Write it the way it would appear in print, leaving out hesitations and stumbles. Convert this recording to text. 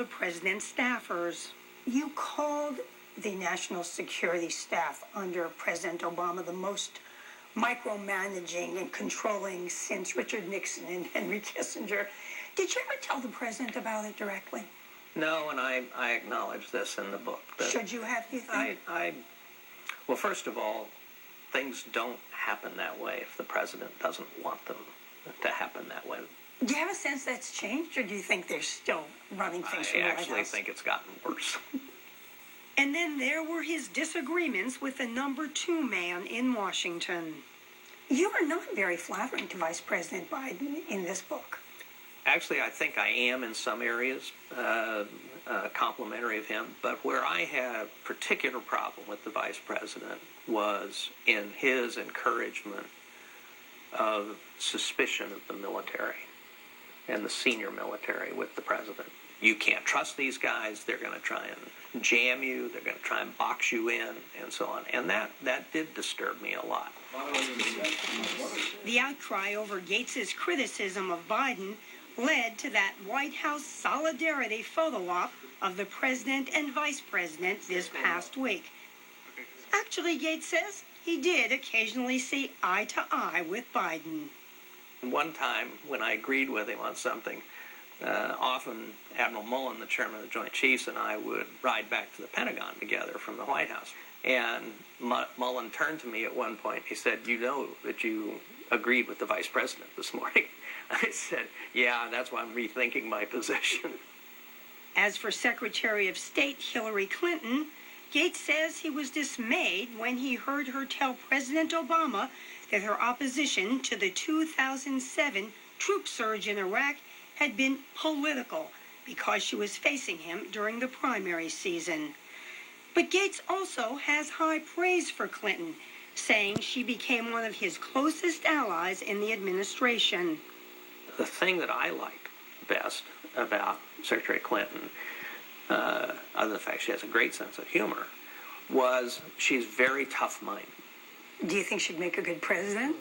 the president's staffers. You called the national security staff under President Obama the most micromanaging and controlling since Richard Nixon and Henry Kissinger. Did you ever tell the president about it directly? No, and I acknowledge this in the book. Should you have, you think? Well, first of all, things don't happen that way if the president doesn't want them to happen that way. Do you have a sense that's changed, or do you think they're still running things from the White House? I actually think it's gotten worse. And then there were his disagreements with the number 2 man in Washington. You are not very flattering to Vice President Biden in this book. Actually, I think I am in some areas complimentary of him, but where I had a particular problem with the vice president was in his encouragement of suspicion of the military and the senior military with the president. You can't trust these guys. They're going to try and jam you. They're going to try and box you in, and so on. And that did disturb me a lot. The outcry over Gates's criticism of Biden led to that White House solidarity photo op of the president and vice president this past week. Actually, Gates says he did occasionally see eye to eye with Biden. One time when I agreed with him on something, often Admiral Mullen, the chairman of the Joint Chiefs, and I would ride back to the Pentagon together from the White House. And Mullen turned to me at one point. He said, "You know that you agreed with the vice president this morning." I said, "Yeah, that's why I'm rethinking my position." As for Secretary of State Hillary Clinton, Gates says he was dismayed when he heard her tell President Obama that her opposition to the 2007 troop surge in Iraq had been political because she was facing him during the primary season. But Gates also has high praise for Clinton, saying she became one of his closest allies in the administration. The thing that I liked best about Secretary Clinton, other than the fact she has a great sense of humor, was she's very tough-minded. Do you think she'd make a good president?